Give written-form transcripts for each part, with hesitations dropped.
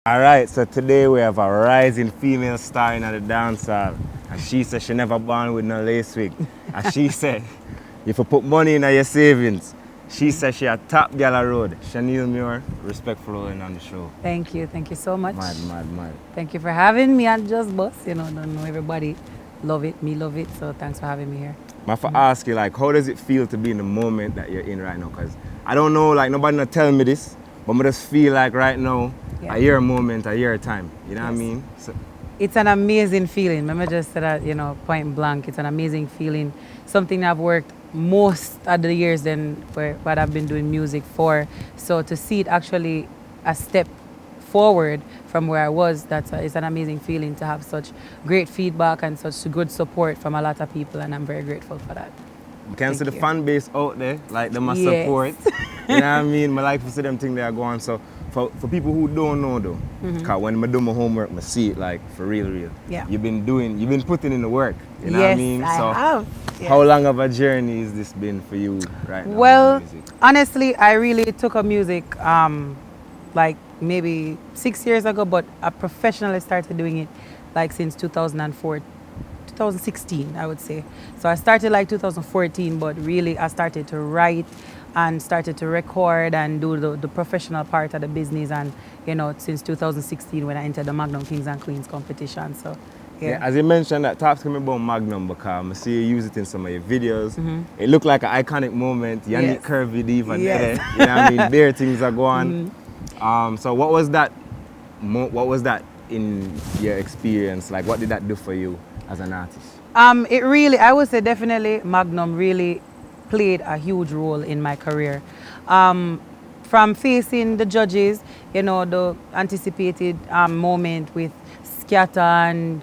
All right, so today we have a rising female star in the dancehall. And she said she never born with no lace wig. And she said, if you put money in your savings, she said she a top gal a road. Shaneil Muir, respectful on the show. Thank you so much. Mad. Thank you for having me on Jussbuss. You know, I don't know everybody love it, me love it, so thanks for having me here. I have to ask you, like, how does it feel to be in the moment that you're in right now? Because I don't know, like, nobody not tell me this, but I just feel like right now, a year moment, a year time. You know what I mean? So, it's an amazing feeling. Remember just said that, you know, point blank, it's an amazing feeling. Something I've worked most of the years than for what I've been doing music for. So to see it actually a step forward from where I was, it's an amazing feeling to have such great feedback and such good support from a lot of people, and I'm very grateful for that. You can see the fan base out there, like they must support. You know what I mean? I like to see them things they are going. So for people who don't know though, because when I do my homework, I see it like for real. Yeah. You've been putting in the work. You know yes, what I mean? I have. Yes. How long of a journey has this been for you right now? Well, honestly, I really took up music like maybe 6 years ago, but I professionally started doing it like since 2016, I would say. So I started like 2014, but really I started to write and started to record and do the professional part of the business, and you know, since 2016 when I entered the Magnum Kings and Queens competition. So yeah, as you mentioned, that talk to me about Magnum, because I see you use it in some of your videos. It looked like an iconic moment. Yannick Curvy even there. You know what I mean? There things are going. So what was that in your experience? Like, what did that do for you as an artist? It really, I would say definitely Magnum really played a huge role in my career. From facing the judges, you know, the anticipated moment with Scatter and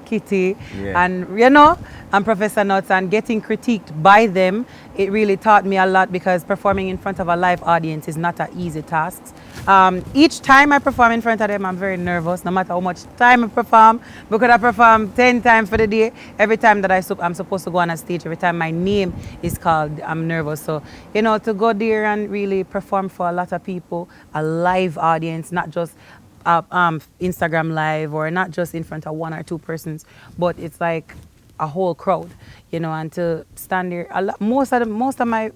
Kitty and, you know, and Professor Nuts, and getting critiqued by them, it really taught me a lot, because performing in front of a live audience is not an easy task. Each time I perform in front of them, I'm very nervous, no matter how much time I perform, because I perform 10 times for the day. Every time that I'm supposed to go on a stage, every time my name is called, I'm nervous. So, you know, to go there and really perform for a lot of people, a live audience, not just Instagram live, or not just in front of one or two persons, but it's like a whole crowd, you know, and to stand there. Most of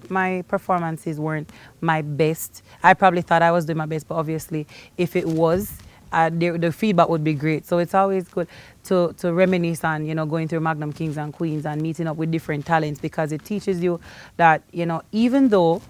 my performances weren't my best. I probably thought I was doing my best, but obviously if it was, the feedback would be great. So it's always good to reminisce on, you know, going through Magnum Kings and Queens and meeting up with different talents, because it teaches you that, you know, even though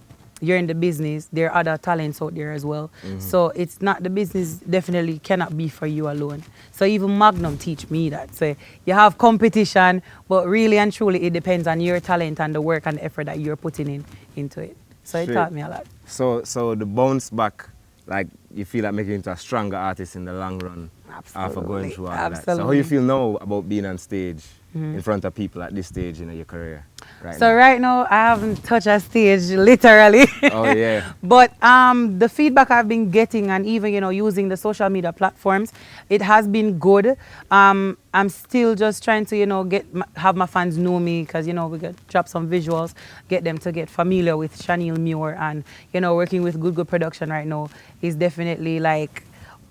you're in the business, there are other talents out there as well. So it's not, the business definitely cannot be for you alone. So even Magnum teach me that. So you have competition, but really and truly it depends on your talent and the work and the effort that you're putting into it. So it taught me a lot. So the bounce back, like, you feel like making you into a stronger artist in the long run after going through all of that. So how you feel now about being on stage in front of people at this stage in your career? Right now, I haven't touched a stage, literally. Oh, yeah. But the feedback I've been getting, and even, you know, using the social media platforms, it has been good. I'm still just trying to, you know, have my fans know me, because, you know, we got drop some visuals, get them to get familiar with Shaneil Muir, and, you know, working with Good Production right now is definitely like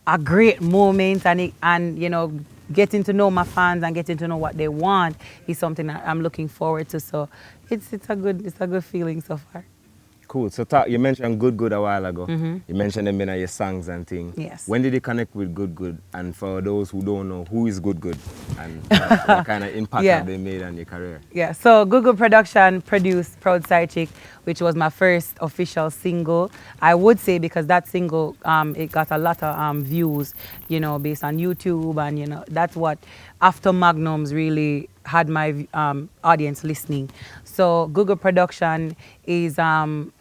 a great moment, and you know, getting to know my fans and getting to know what they want is something that I'm looking forward to. So it's a good feeling so far. Cool. So you mentioned Good a while ago. You mentioned them in your songs and things. Yes. When did you connect with Good? And for those who don't know, who is Good? And what kind of impact have they made on your career? Yeah. So Good Production produced Proud Side Chick, which was my first official single. I would say, because that single, it got a lot of views, you know, based on YouTube, and, you know, that's what, after Magnums, really had my audience listening. So Good Production is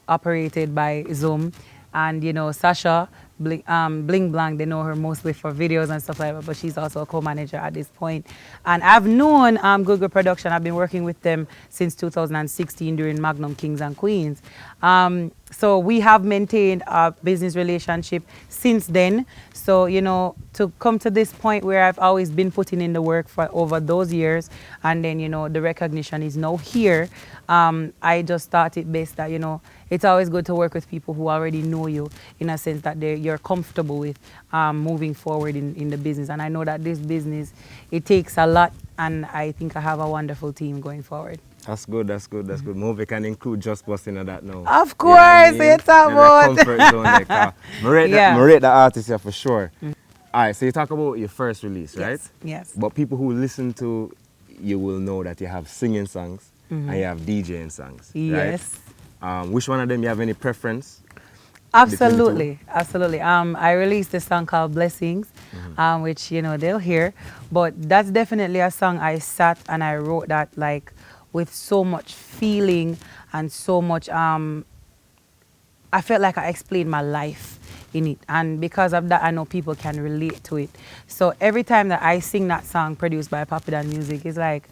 operated by Zoom, and, you know, Sasha Bling Blanc, they know her mostly for videos and stuff like that, but she's also a co-manager at this point. And I've known Good Production. I've been working with them since 2016 during Magnum Kings and Queens. So we have maintained a business relationship since then. So, you know, to come to this point where I've always been putting in the work for over those years, and then, you know, the recognition is now here, I just thought it best that, you know, it's always good to work with people who already know you in a sense that you're comfortable with moving forward in the business. And I know that this business, it takes a lot, and I think I have a wonderful team going forward. That's good, that's good, that's good. More we can include Jussbuss in that now. Of course, you know it's about comfort zone there. I rate the artist here for sure. Alright, so you talk about your first release, right? Yes. But people who listen to you will know that you have singing songs and you have DJing songs. Yes. Right? Which one of them you have any preference? Absolutely, absolutely. I released a song called Blessings, which they'll hear, but that's definitely a song I sat and I wrote that like with so much feeling and so much. I felt like I explained my life in it, and because of that, I know people can relate to it. So every time that I sing that song produced by Papi Dan Music, it's like.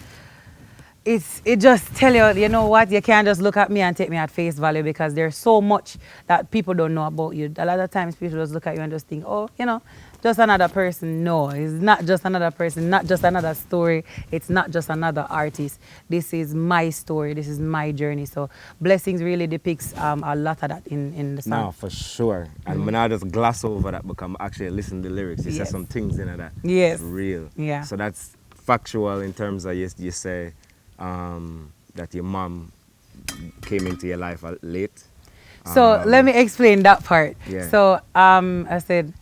It just tell you know what, you can't just look at me and take me at face value, because there's so much that people don't know about you. A lot of times people just look at you and just think, oh, just another person. No, it's not just another person, not just another story. It's not just another artist. This is my story. This is my journey. So Blessings really depicts a lot of that in the song. No, for sure. And when I just gloss over that because I'm actually listen to the lyrics, you say some things in that. Yes. Real. Yeah. So that's factual in terms of you say that your mom came into your life late. So let me explain that part. Yeah. So I said,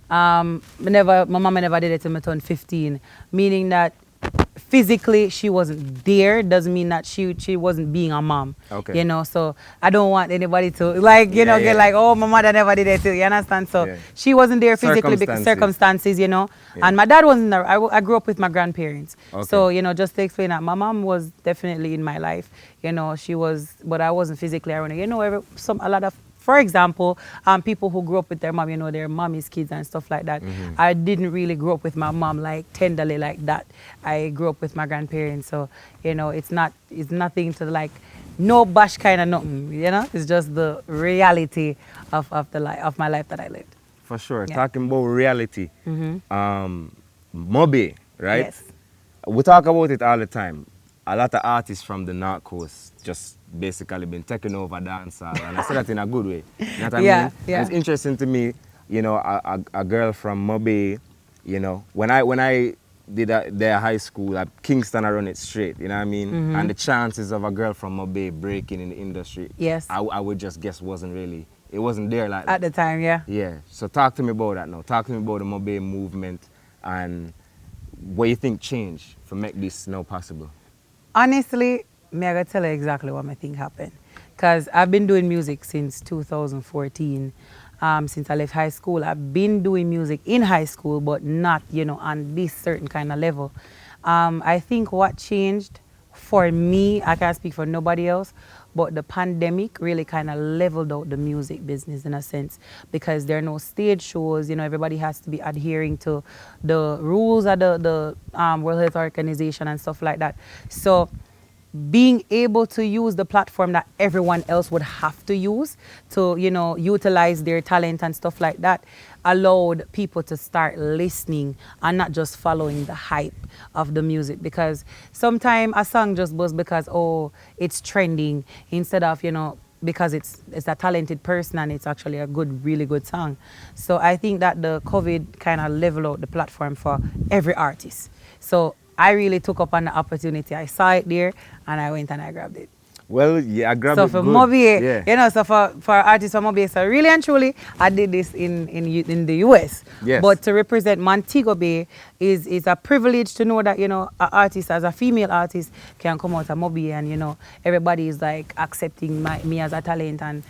my mom never did it till I turned 15, meaning that physically she wasn't there. Doesn't mean that she wasn't being a mom. Okay. So I don't want anybody to get like, oh, my mother never did it too. You understand? So she wasn't there physically because circumstances, And my dad wasn't there. I grew up with my grandparents. Okay. So, just to explain that, my mom was definitely in my life. She was, but I wasn't physically around her. A lot of, for example, people who grew up with their mom, their mommy's kids and stuff like that. I didn't really grow up with my mom like tenderly like that. I grew up with my grandparents, so it's nothing to like, no bash kind of nothing. It's just the reality of my life that I lived. For sure. Yeah. Talking about reality, Moby, right? Yes. We talk about it all the time. A lot of artists from the North Coast just basically been taking over dancehall, and I say that in a good way. You know what I mean? Yeah. It's interesting to me, a girl from Moby, when I did their high school at Kingston, I run it straight, you know what I mean? And the chances of a girl from Moby breaking in the industry, yes, I would just guess it wasn't there like that. At the time, yeah. Yeah, so talk to me about that now. Talk to me about the Moby movement and what you think changed to make this now possible. Honestly, I gotta tell you exactly what I think happened. Because I've been doing music since 2014. Since I left high school, I've been doing music in high school, but not, on this certain kind of level. I think what changed for me, I can't speak for nobody else, but the pandemic really kind of leveled out the music business in a sense, because there are no stage shows. Everybody has to be adhering to the rules of the World Health Organization and stuff like that. So being able to use the platform that everyone else would have to use to, utilize their talent and stuff like that allowed people to start listening and not just following the hype of the music. Because sometimes a song just buzz because, oh, it's trending, instead of, because it's a talented person and it's actually a really good song. So I think that the COVID kind of leveled out the platform for every artist. So I really took up on the opportunity. I saw it there and I went and I grabbed it. Well, yeah, I grabbed it. So for Moby, so for artists from Moby, so really and truly, I did this in the US. Yes. But to represent Montego Bay is a privilege to know that, an artist, as a female artist, can come out of Moby and, everybody is like accepting me as a talent and,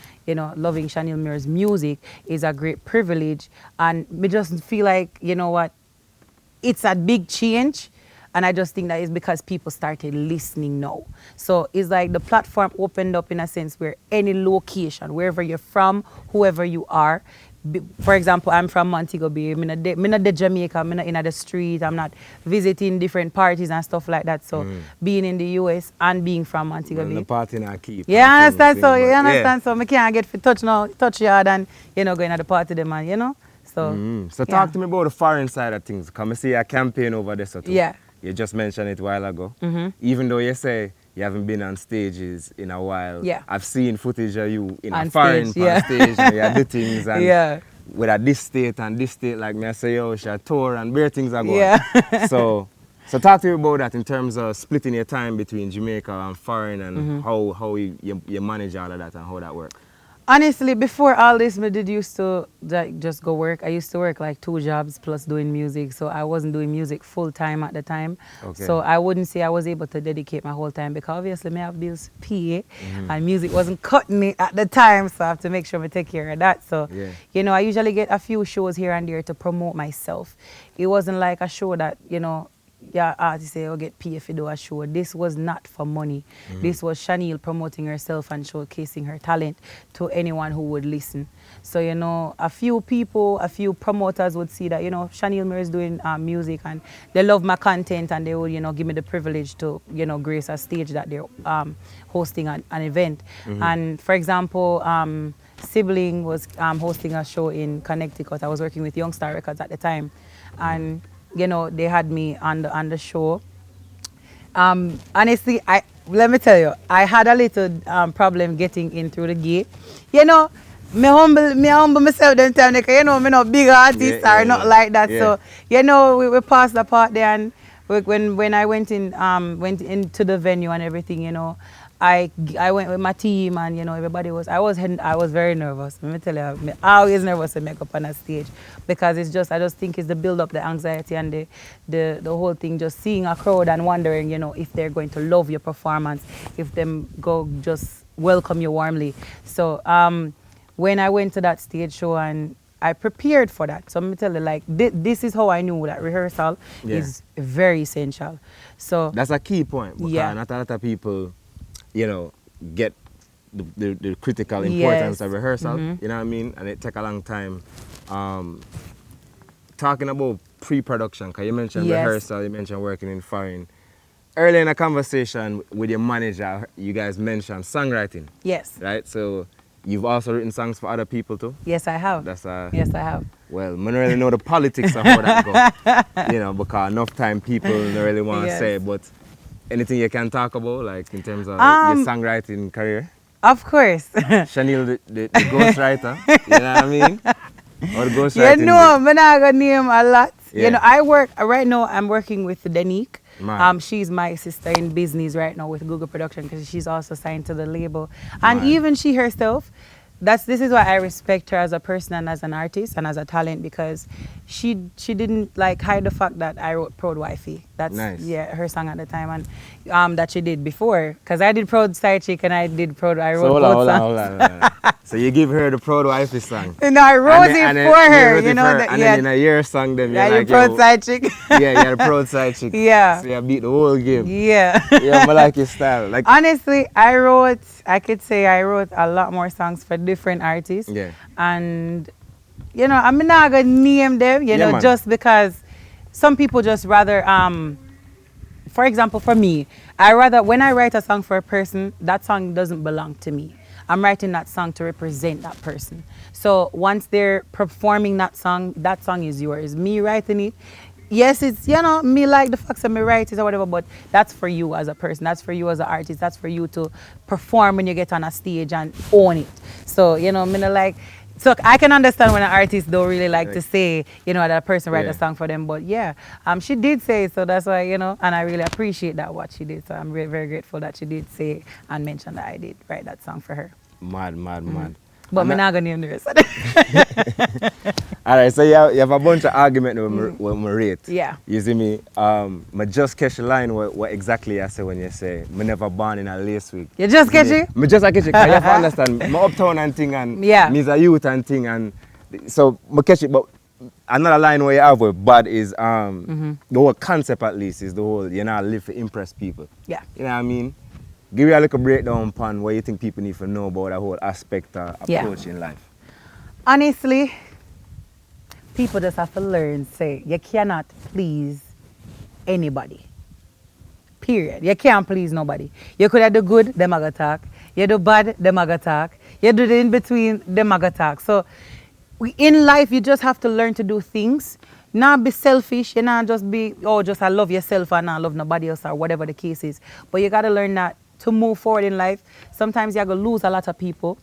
loving Shaneil Muir's music is a great privilege. And me just feel like, it's a big change. And I just think that is because people started listening now. So it's like the platform opened up in a sense where any location, wherever you're from, whoever you are. For example, I'm from Montego Bay. I'm not the Jamaica. I'm not in the street. I'm not visiting different parties and stuff like that. So being in the US and being from Montego Bay. The party I keep. Yeah, I understand. So you understand. So I can't get for touch yard and going at the party them and So. So talk to me about the foreign side of things. Come and see a campaign over there. So too. Yeah. You just mentioned it a while ago. Even though you say you haven't been on stages in a while. Yeah. I've seen footage of you in On a foreign stage, yeah. stage and you do things and Yeah. with a this state and this state, like me I say, yo, she a tour and where things are going. Yeah. So talk to me about that in terms of splitting your time between Jamaica and foreign and how you manage all of that and how that works. Honestly, before all this, I did used to like, just go work. I used to work like 2 jobs plus doing music, so I wasn't doing music full time at the time. Okay. So I wouldn't say I was able to dedicate my whole time because obviously I have bills to pay and music wasn't cutting it at the time, so I have to make sure I take care of that. So, Yeah. you know, I usually get a few shows here and there to promote myself. It wasn't like a show that, you know, yeah, artists say, oh, get paid if you do a show. This was not for money. This was Shaneil promoting herself and showcasing her talent to anyone who would listen. So, you know, a few people, a few promoters would see that, you know, Shaneil Muir is doing music and they love my content and they would, you know, give me the privilege to, you know, grace a stage that they're hosting an event. And for example, Sibling was hosting a show in Connecticut. I was working with Youngstar Records at the time. And you know, they had me on the show. Honestly, let me tell you, I had a little problem getting in through the gate. You know, me humble myself them time because you know me not big artist or not like that. Yeah. So you know, we passed the part there, and when I went into the venue and everything, you know, I went with my team and you know everybody was I was very nervous. Let me tell you, I'm always nervous to make up on a stage because I just think it's the build up, the anxiety and the whole thing, just seeing a crowd and wondering, you know, if they're going to love your performance, if them go just welcome you warmly. So when I went to that stage show and I prepared for that. So let me tell you, like this is how I knew that rehearsal is very essential. So that's a key point because not a lot of people, you know, get the critical importance of rehearsal, you know what I mean? And it take a long time. Talking about pre-production, because you mentioned rehearsal, you mentioned working in foreign. Earlier in a conversation with your manager, you guys mentioned songwriting. Yes. Right? So you've also written songs for other people too? Yes, I have. Yes, I have. Well, I don't really know the politics of how that goes, you know, because enough time people don't really want to say, but anything you can talk about, like in terms of your songwriting career? Of course. Shaneil, the ghostwriter, you know what I mean? Or the ghostwriting. You know, I'm not going to name a lot. Yeah. You know, I work, right now I'm working with Danique. She's my sister in business right now with Google Production because she's also signed to the label. And even she herself, this is why I respect her as a person and as an artist and as a talent, because she didn't like hide the fact that I wrote Proud Wifey. That's her song at the time, and that she did before, because I did Proud Side Chick and I wrote both songs. So you give her the Proud Wifey song? No, I wrote it for her. You know that. And then in a year song, then you're like, Proud Side Chick. Yeah, the Proud Side Chick. Yeah. So you beat the whole game. Yeah. Yeah, I like your style. Like honestly, I could say I wrote a lot more songs for different artists. Yeah. And you know, I'm not gonna name them, you know, just because some people just rather for example, for me, when I write a song for a person, that song doesn't belong to me. I'm writing that song to represent that person. So once they're performing that song is yours. Me writing it, yes, it's, you know, me like the facts of me write it or whatever, but that's for you as a person. That's for you as an artist. That's for you to perform when you get on a stage and own it. So, you know, so I can understand when an artist don't really like to say, you know, that a person write a song for them. But yeah, she did say it, so that's why, you know, and I really appreciate that what she did. So I'm very, very grateful that she did say and mention that I did write that song for her. Mad. But I'm not going to name the rest. All right, so you have a bunch of arguments with my rate. Yeah. You see me? I just catch the line what exactly I say when you say, I never born in a lace wig. You just catch it? I just catch it, because you have to understand, my uptown and thing, and me's a youth and thing, and so I catch it, but another line where you have with bad is, the whole concept at least is the whole, you know, live to impress people. Yeah. You know what I mean? Give you a little breakdown upon what you think people need to know about that whole aspect of approach in life. Honestly, people just have to learn, say, you cannot please anybody. Period. You can't please nobody. You could have the good, them a go talk. You do bad, them a go talk. You do the in between, them a go talk. So in life, you just have to learn to do things. Not be selfish, you not just be, just I love yourself and not love nobody else or whatever the case is. But you got to learn that to move forward in life, sometimes you're going to lose a lot of people.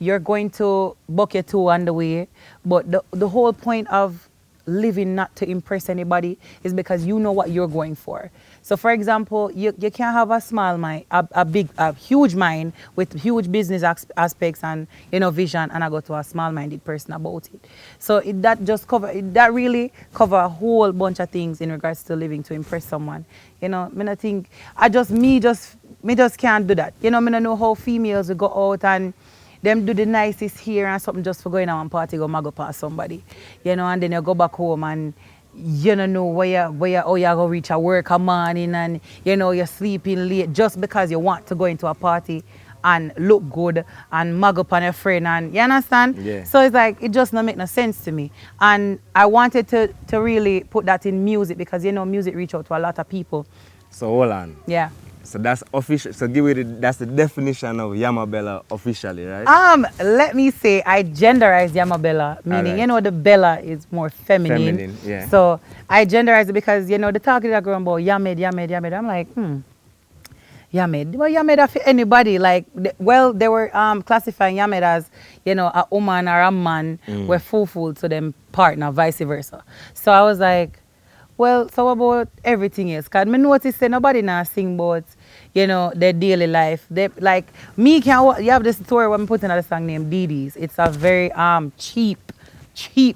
You're going to buck your toe on the way. But the whole point of living not to impress anybody is because you know what you're going for. So for example, you can't have a small mind, a huge mind with huge business aspects and vision, and I go to a small-minded person about it. So that really cover a whole bunch of things in regards to living to impress someone. I don't think me just can't do that. I don't know how females will go out and them do the nicest here and something just for going out and party, go mag up past somebody. And then you go back home and you don't know how you're going to reach a work a morning, and you're sleeping late just because you want to go into a party and look good and mug up on your friend, and you understand? Yeah. So it's like, it just don't make no sense to me. And I wanted to really put that in music because music reach out to a lot of people. So hold on. Yeah. So that's official. So that's the definition of Yamabella officially, right? Let me say I genderized Yamabella, meaning right. the Bella is more feminine. Feminine, yeah. So I genderized it because the talk that going about Yamed. I'm like, Yamed. Well, Yamed for anybody. Like, they were classifying Yamed as a woman or a man were fulfilled to them partner, vice versa. So I was like, well, so about everything else? Because I noticed that nobody now sing about, their daily life. They, like, you have this store where I'm putting out a song named Didi's. It's a very cheap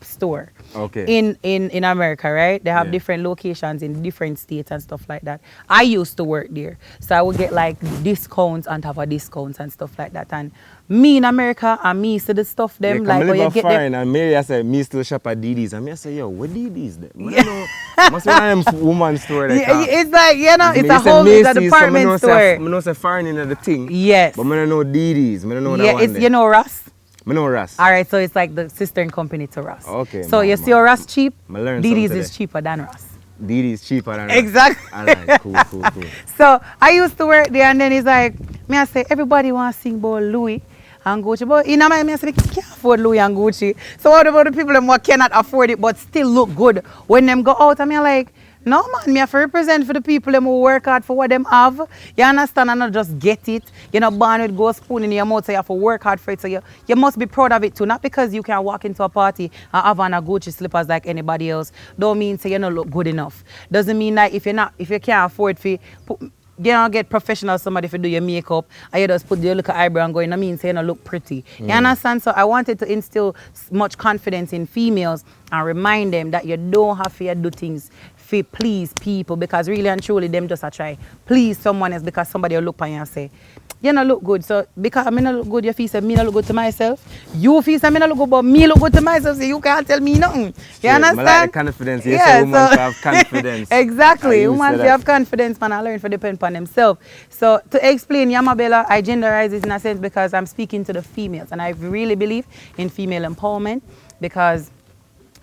store. Okay. In America, right? They have different locations in different states and stuff like that. I used to work there. So I would get like discounts on top of discounts and stuff like that. And me in America, and me see the stuff them like when you get them. And Mary, I said, me still shop at Didi's. And me I say, yo, what Didi's there? Must be one of them woman store. It's like, it's a whole department store. I know say foreign in the thing. Yes. But I don't know Didi's. I don't know that one. It's, Ross? I know Ross. All right, so it's like the sister company to Ross. Okay. So you see Ross cheap, Didi's is today. cheaper than Ross. Didi's cheaper than Ross. Exactly. All right, cool. So I used to work there, and then it's like, I say, everybody wants to sing about Louis and Gucci. But in America, I say, they can't afford Louis and Gucci. So what about the people that cannot afford it but still look good when them go out? I mean, like, no, man, me have to represent for the people who work hard for what them have. You understand? And not just get it. You're not born with gold spoon in your mouth, so you have to work hard for it. So you must be proud of it too. Not because you can walk into a party and have on a Gucci slippers like anybody else. Don't mean say you don't look good enough. Doesn't mean that if you can't afford to get professional somebody to do your makeup and you just put your little eyebrow and go, I mean say you don't look pretty. You understand? So I wanted to instill much confidence in females and remind them that you don't have to do things to please people, because really and truly them just a try please someone else because somebody will look on you and say, you don't look good. So because I mean not look good, you feel say me not look good to myself. You feel say me not look good, but me look good to myself, so you can't tell me nothing. You understand? I like the confidence. Yes, woman to have confidence. Exactly. Women to have confidence, man, I learn to depend on themselves. So to explain Yamabella, I genderize it in a sense because I'm speaking to the females, and I really believe in female empowerment because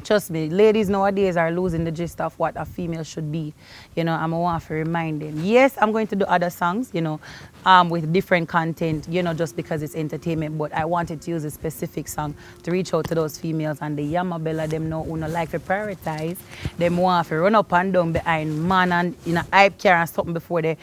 trust me, ladies nowadays are losing the gist of what a female should be. I'm want to remind them. Yes, I'm going to do other songs, with different content, just because it's entertainment. But I wanted to use a specific song to reach out to those females, and the Yamabella, them know who no like to prioritize. Them want to run up and down behind man and hype car and something before they,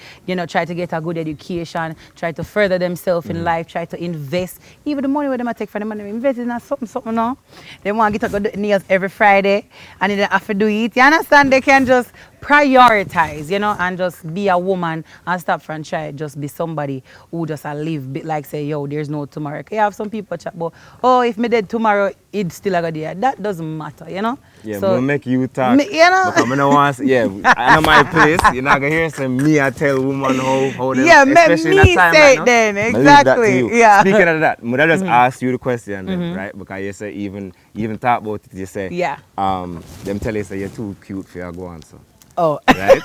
try to get a good education, try to further themselves in life, try to invest. Even the money where they take from them, invest in something now. They want to get a good nails every Friday and they have to do it. You understand? They can just prioritize, and just be a woman and stop from trying just be somebody who just live bit like say, yo, there's no tomorrow. You have some people chat about, oh, if me dead tomorrow, it's still a good day. That doesn't matter, Yeah, so we'll make you talk. Because I don't want to, I know my place. You're not going to hear some me I tell woman how they, yeah, especially me in that time say right it now. then, exactly. Yeah. Speaking of that, I just ask you the question then, right? Because you say even talk about it, you say, them tell you say you're too cute for you to go on, so. Oh. Right?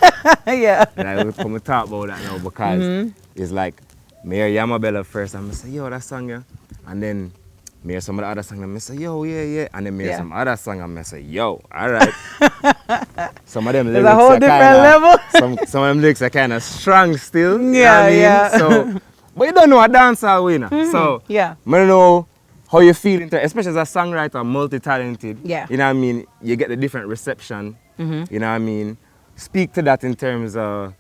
Yeah. And I will come and talk about that now because it's like, me hear Yamabella first, and I say, yo, that song, yeah. And then me hear some of the other songs, and I say, yo, yeah. And then me hear some other song, and I say, yo, all right. Some of them lyrics a whole different level. some of them lyrics are kind of strong still. Yeah, you know what I mean? So, but you don't know a dancehall winner. So, I don't know how you feel, especially as a songwriter, multi-talented. Yeah. You know what I mean? You get the different reception. You know what I mean? Speak to that in terms of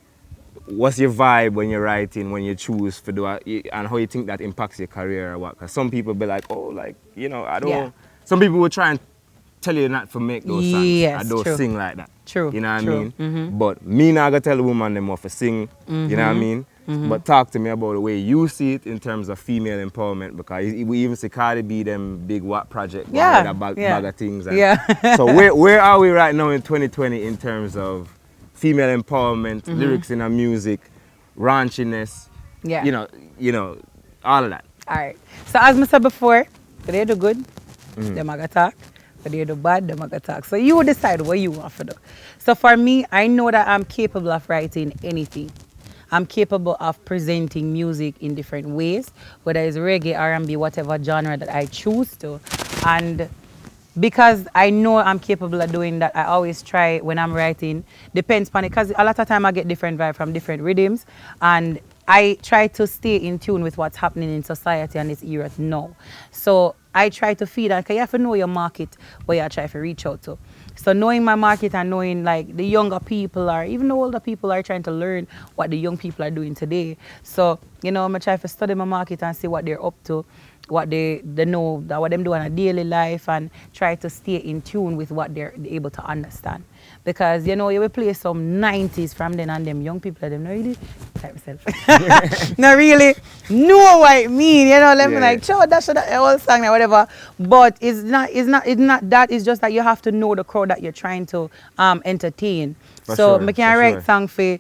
what's your vibe when you're writing, when you choose to do it, and how you think that impacts your career or what? Because some people be like, oh, like, you know, I don't. Yeah. Some people will try and tell you not to make those songs. Yes, I don't true. sing like that. True. You know what true. I mean? But me not gonna tell a woman them what to sing. You know what I mean? But talk to me about the way you see it in terms of female empowerment, because we even see Cardi B them big what project with a bag of things. And so where are we right now in 2020 in terms of female empowerment, lyrics in our music, raunchiness, you know, all of that. All right. So as I said before, they do good, them I talk. But they do bad, them I talk. So you decide what you want to do. So for me, I know that I'm capable of writing anything. I'm capable of presenting music in different ways, whether it's reggae, R&B, whatever genre that I choose to. And because I know I'm capable of doing that, I always try when I'm writing, depends on it, because a lot of time I get different vibe from different rhythms, and I try to stay in tune with what's happening in society and this era now. So I try to feed that, because you have to know your market where you try to reach out to. So knowing my market and knowing like the younger people or even the older people are trying to learn what the young people are doing today. So, you know, I'm trying to study my market and see what they're up to, what they know, what them do in a daily life, and try to stay in tune with what they're able to understand. Because, you know, you will play some 90s from then, and them young people, them not really, type myself, not really know what it mean, you know, let me like, sure, that's the whole song or whatever. But it's not that, it's just that you have to know the crowd that you're trying to entertain. So I can write song for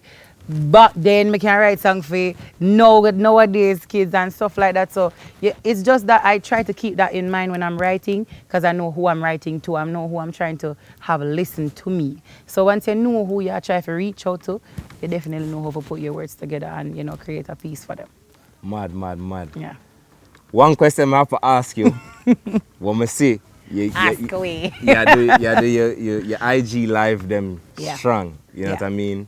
back then, I can write song for nowadays kids and stuff like that. So yeah, it's just that I try to keep that in mind when I'm writing, because I know who I'm writing to. I know who I'm trying to have listen to me. So once you know who you're trying to reach out to, you definitely know how to put your words together and, you know, create a piece for them. Mad. Yeah. One question I have to ask you. When I see ask away. do your IG live them strong. You know what I mean?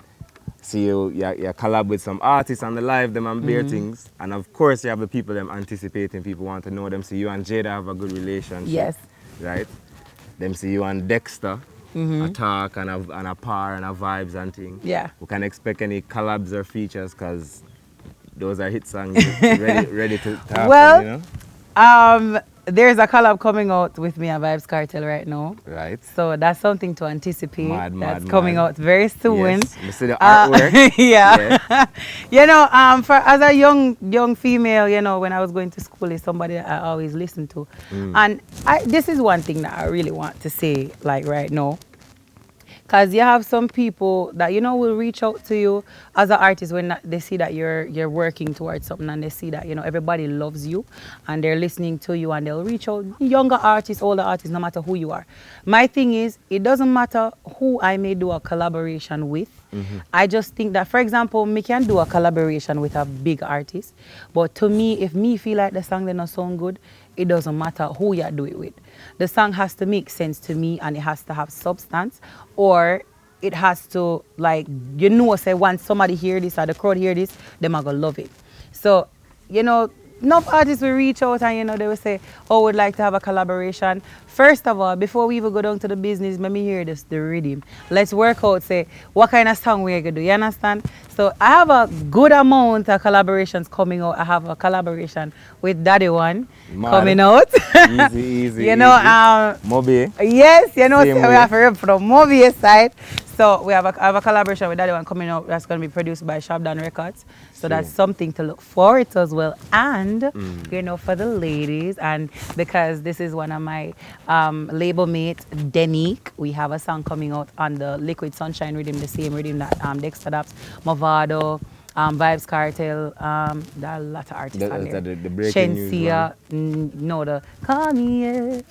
So you collab with some artists on the live them and bare things, and of course you have the people them anticipating, people want to know them. So you and Jada have a good relationship. Yes. Right? Them see you and Dexter, a talk and a par and a vibes and things. Yeah. We can expect any collabs or features, because those are hit songs ready to talk. Well, you know? There's a collab coming out with me and Vibes Cartel right now. Right. So that's something to anticipate. That's coming out very soon. Yes. You see the artwork. Yeah. You know, as a young female, you know, when I was going to school, is somebody that I always listened to. And this is one thing that I really want to say, like right now. Because you have some people that, you know, will reach out to you as an artist when they see that you're working towards something, and they see that, you know, everybody loves you and they're listening to you, and they'll reach out, younger artists, older artists, no matter who you are. My thing is, it doesn't matter who I may do a collaboration with. I just think that, for example, me can do a collaboration with a big artist, but to me, if me feel like the song they not sound good, it doesn't matter who you do it with. The song has to make sense to me, and it has to have substance, or it has to, like, you know, say once somebody hear this or the crowd hear this, them are gonna love it. So, you know, enough artists will reach out and, you know, they will say, oh, we'd like to have a collaboration. First of all, before we even go down to the business, let me hear this, the rhythm. Let's work out, say, what kind of song we're going to do, you understand? So I have a good amount of collaborations coming out. I have a collaboration with Daddy One coming out. Easy. You know, Moby. Yes, you know, so we have a rep from Moby side. So I have a collaboration with Daddy One coming out that's going to be produced by Shabdan Records. So that's something to look forward to as well. And, you know, for the ladies, and because this is one of my label mates, Denique, we have a song coming out on the Liquid Sunshine rhythm, the same rhythm that Dexter Daps, Movado, Vibes Cartel, there are a lot of artists on there. The breaking news one? No, the Call Me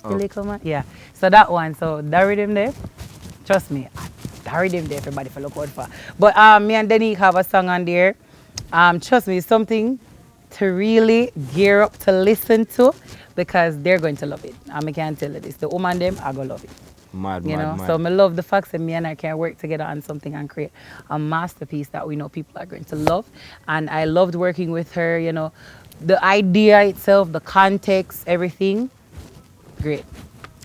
Yeah, so that one, so that rhythm there, trust me, that rhythm there, everybody for look out for. But me and Denique have a song on there. Trust me, it's something to really gear up to listen to, because they're going to love it. I can't tell you this. The woman them are going to love it. Mad. So I love the fact that me and I can work together on something and create a masterpiece that we know people are going to love. And I loved working with her, you know, the idea itself, the context, everything, great.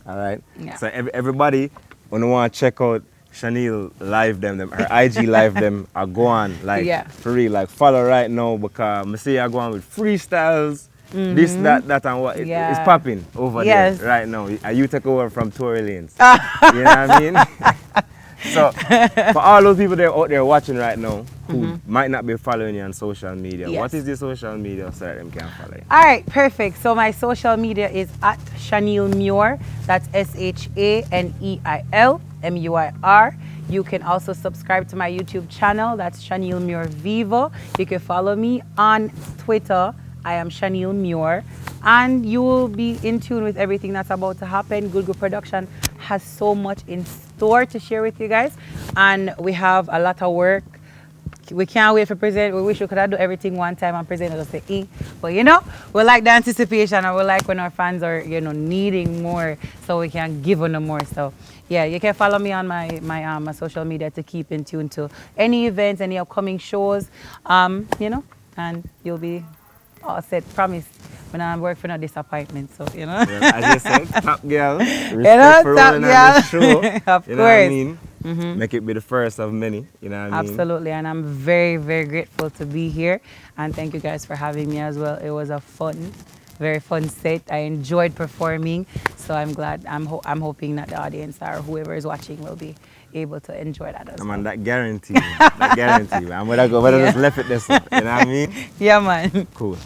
All right. Yeah. So everybody, when you want to check out Shaneil live them, her IG live them are go on, like for real, like follow right now because I see I go on with freestyles, this, that and what. It's popping over there right now. You take over from Tory Lanez. You know what I mean? So for all those people that are out there watching right now who might not be following you on social media, what is your social media so that them can follow you? All right, perfect. So my social media is at Shaneil Muir. That's ShaneilMuir. You can also subscribe to my YouTube channel. That's Shaneil Muir Vivo. You can follow me on Twitter. I am Shaneil Muir. And you will be in tune with everything that's about to happen. Good Production has so much in store to share with you guys. And we have a lot of work. We can't wait for present. We wish we could have done everything one time and present just say, But you know, we like the anticipation and we like when our fans are, you know, needing more so we can give them more. So yeah, you can follow me on my social media to keep in tune to any events, any upcoming shows, you know, and you'll be all set, promise. When I work for no disappointment, so you know. Yeah, as you said, top girl, respect for rolling on the show. Of you course. Know what I mean? Make it be the first of many, you know what I mean? Absolutely, and I'm very, very grateful to be here. And thank you guys for having me as well. It was a very fun set. I enjoyed performing, so I'm glad. I'm hoping that the audience or whoever is watching will be able to enjoy that as well. Man, that guarantee, that guarantee. I'm gonna just left it this way, you know what I mean? Yeah, man. Cool.